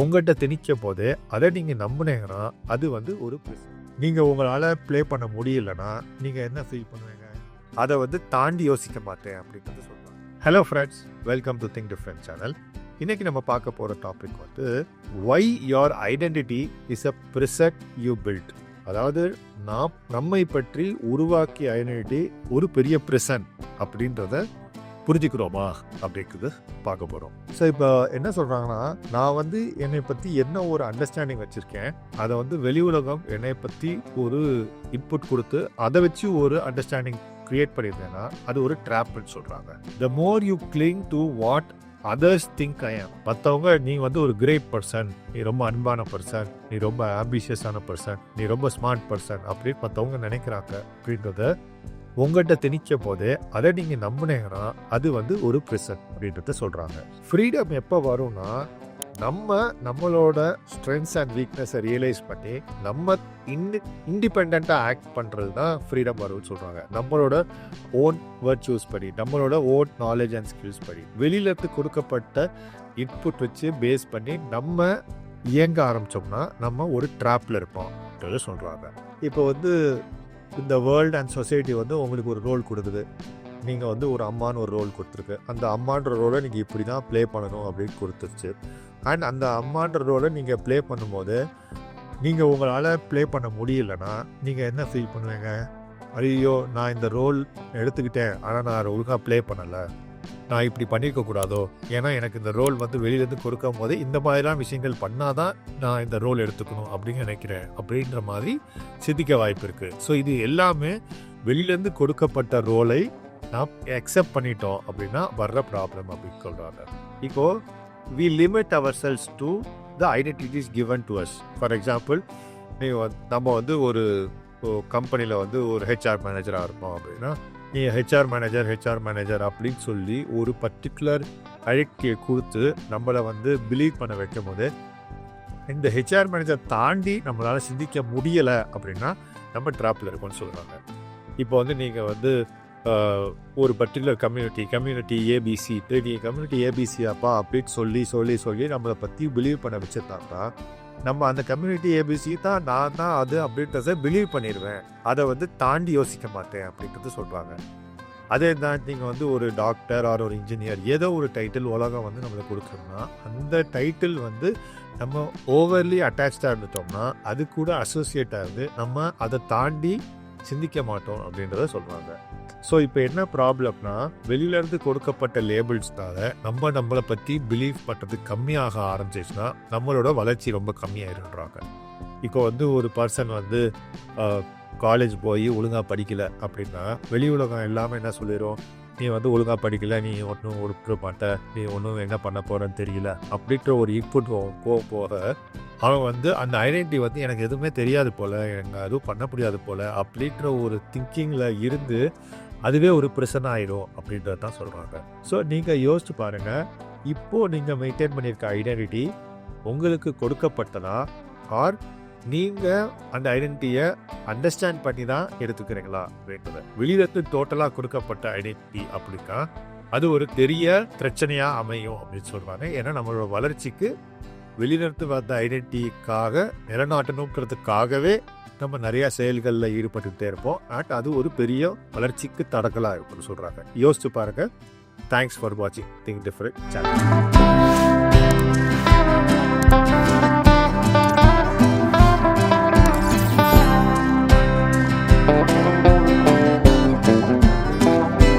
உங்கள்கிட்ட திணிக்கும் போதே அதை நீங்கள் நம்பினீங்கன்னா அது வந்து ஒரு நீங்கள் உங்களால் ப்ளே பண்ண முடியலன்னா நீங்கள் என்ன ஃபீல் பண்ணுவீங்க? அதை வந்து தாண்டி யோசிக்க மாட்டேன் அப்படின்றது சொல்லுவாங்க. Hello friends, welcome to think different channel. இன்றைக்கி நம்ம பார்க்க போகிற டாபிக் வந்து why your identity is a preset you built. அதாவது நம்மை பற்றி உருவாக்கிய ஐடென்டிட்டி ஒரு பெரிய ப்ரிசன் அப்படின்றத புரிஞ்சுக்கிறோமா அப்படிங்கிறது பார்க்க போகிறோம். ஸோ இப்போ என்ன சொல்கிறாங்கன்னா, நான் வந்து என்னை பற்றி என்ன ஒரு அண்டர்ஸ்டாண்டிங் வச்சுருக்கேன், அதை வந்து வெளி உலகம் என்னை பற்றி ஒரு இன்புட் கொடுத்து அதை வச்சு ஒரு அண்டர்ஸ்டாண்டிங் க்ரியேட் பண்ணியிருந்தேன்னா அது ஒரு ட்ராப்னு சொல்கிறாங்க. The more you cling to what others think I am. மற்றவங்க நீ வந்து ஒரு கிரேட் பர்சன், நீ ரொம்ப அன்பான பர்சன், நீ ரொம்ப ஆம்பிஷியஸான பர்சன், நீ ரொம்ப ஸ்மார்ட் பர்சன் அப்படின்னு மற்றவங்க நினைக்கிறாங்க அப்படின்றத உங்கள்கிட்ட திணிக்கும் போதே அதை நீங்கள் நம்பினீங்கன்னா அது வந்து ஒரு ப்ரிசன் அப்படின்றத சொல்கிறாங்க. ஃப்ரீடம் எப்போ வரும்னா, நம்மளோட ஸ்ட்ரென்த்ஸ் அண்ட் வீக்னஸை ரியலைஸ் பண்ணி நம்ம இண்டிபெண்ட்டாக ஆக்ட் பண்ணுறது தான் ஃப்ரீடம் வரும்னு சொல்கிறாங்க. நம்மளோட ஓன் வர்ச்சூஸ் படி, நம்மளோட ஓன் நாலேஜ் அண்ட் ஸ்கில்ஸ் படி, வெளியிலேருந்து கொடுக்கப்பட்ட இன்புட் வச்சு பேஸ் பண்ணி நம்ம இயங்க ஆரம்பித்தோம்னா நம்ம ஒரு ட்ராப்பில் இருப்போம்ன்றது சொல்கிறாங்க. இப்போ வந்து இந்த வேர்ல்டு அண்ட் சொசைட்டி வந்து உங்களுக்கு ஒரு ரோல் கொடுக்குது. நீங்கள் வந்து ஒரு அம்மான்னு ஒரு ரோல் கொடுத்துருக்கு. அந்த அம்மான்ற ரோலை நீங்கள் இப்படி தான் ப்ளே பண்ணணும் அப்படின்னு கொடுத்துருச்சு. அண்ட் அந்த அம்மான்ற ரோலை நீங்கள் ப்ளே பண்ணும்போது நீங்கள் உங்களால் ப்ளே பண்ண முடியலன்னா நீங்கள் என்ன ஃபீல் பண்ணுவீங்க? ஐயோ, நான் இந்த ரோல் எடுத்துக்கிட்டேன், ஆனால் நான் அதை ஒழுங்காக ப்ளே பண்ணலை, நான் இப்படி பண்ணியிருக்க கூடாதோ, ஏன்னா எனக்கு இந்த ரோல் வந்து வெளியிலேருந்து கொடுக்கும் போது இந்த மாதிரிலாம் விஷயங்கள் பண்ணாதான் நான் இந்த ரோல் எடுத்துக்கணும் அப்படின்னு நினைக்கிறேன் அப்படின்ற மாதிரி சிந்திக்க வாய்ப்பு இருக்குது. ஸோ இது எல்லாமே வெளியிலேருந்து கொடுக்கப்பட்ட ரோலை நாம் அக்செப்ட் பண்ணிட்டோம் அப்படின்னா வர்ற ப்ராப்ளம் அப்படின்னு சொல்கிறாங்க. இப்போது we limit ourselves to the identities given to us. For example, நம்ம வந்து ஒரு கம்பெனியில் வந்து ஒரு ஹெச்ஆர் மேனேஜராக இருப்போம் அப்படின்னா, நீ ஹெச்ஆர் மேனேஜர் அப்படின்னு சொல்லி ஒரு பர்டிகுலர் ஐடென்டிட்டியை கொடுத்து நம்மளை வந்து பிலீவ் பண்ண வைக்கும் போது இந்த ஹெச்ஆர் மேனேஜர் தாண்டி நம்மளால் சிந்திக்க முடியலை அப்படின்னா நம்ம ட்ராப்பில் இருக்கோம்னு சொல்கிறாங்க. இப்போ வந்து நீங்கள் வந்து ஒரு பர்டிகுலர் கம்யூனிட்டி ஏபிசி, நீங்கள் கம்யூனிட்டி ஏபிசியாப்பா அப்படின்னு சொல்லி நம்மளை பற்றி பிலீவ் பண்ண வச்சுருந்தாங்கன்னா நம்ம அந்த கம்யூனிட்டி ஏபிசி தான் நான் தான் அது அப்படின்றத பிலீவ் பண்ணிடுவேன், அதை வந்து தாண்டி யோசிக்க மாட்டேன் அப்படின்றது சொல்கிறாங்க. அதே தான் நீங்கள் வந்து ஒரு டாக்டர் ஆர் ஒரு இன்ஜினியர் ஏதோ ஒரு டைட்டில் உலகம் வந்து நம்மளுக்கு கொடுக்குறோம்னா அந்த டைட்டில் வந்து நம்ம ஓவர்லி அட்டாச்சாக இருந்துட்டோம்னா அது கூட அசோசியேட்டாக இருந்து நம்ம அதை தாண்டி சிந்திக்க மாட்டோம் அப்படின்றத சொல்கிறாங்க. ஸோ இப்போ என்ன ப்ராப்ளம்னா, வெளியிலேருந்து கொடுக்கப்பட்ட லேபிள்ஸ்னால நம்மளை பற்றி பிலீவ் பண்ணுறது கம்மியாக ஆரம்பிச்சிச்சுன்னா நம்மளோட வளர்ச்சி ரொம்ப கம்மியாயிருன்றாங்க. இப்போ வந்து ஒரு பர்சன் வந்து காலேஜ் போய் ஒழுங்காக படிக்கலை அப்படின்னா வெளி உலகம் எல்லாமே என்ன சொல்லிடும், நீ வந்து ஒழுங்காக படிக்கலை, நீ ஒன்றும் ஒழுக்க மாட்ட, நீ ஒன்றும் என்ன பண்ண போகிறன்னு தெரியல அப்படின்ற ஒரு இன்புட் போக அவன் வந்து அந்த ஐடென்டிட்டி வந்து எனக்கு எதுவுமே தெரியாது போல், எனக்கு அதுவும் பண்ண முடியாது போல் அப்படின்ற ஒரு திங்கிங்கில் இருந்து அதுவே ஒரு பிரச்சனை ஆகிடும் அப்படின்றது தான் சொல்கிறாங்க. ஸோ நீங்கள் யோசிச்சு பாருங்கள், இப்போது நீங்கள் மெயின்டைன் பண்ணியிருக்க ஐடென்டிட்டி உங்களுக்கு கொடுக்கப்பட்டதா ஆர் நீங்கள் அந்த ஐடென்டிட்டியை அண்டர்ஸ்டாண்ட் பண்ணி தான் எடுத்துக்கிறீங்களா அப்படின்றத. வெளியிலேருந்து டோட்டலாக கொடுக்கப்பட்ட ஐடென்டிட்டி அப்படின்னா அது ஒரு பெரிய பிரச்சனையாக அமையும் அப்படின்னு சொல்கிறாங்க. ஏன்னா நம்மளோட வளர்ச்சிக்கு வெளியிலிருந்து வந்த ஐடென்டிட்டிக்காக நிலநாட்டணுங்கிறதுக்காகவே நம்ம நிறையா செயல்களில் ஈடுபட்டுக்கிட்டே இருப்போம். அண்ட் அது ஒரு பெரிய வளர்ச்சிக்கு தடங்கலாக இருக்கும்னு சொல்கிறாங்க. யோசிச்சு பாருங்கள். தேங்க்ஸ் ஃபார் வாட்சிங் திங்க் டிஃப்ரெண்ட் சேனல்.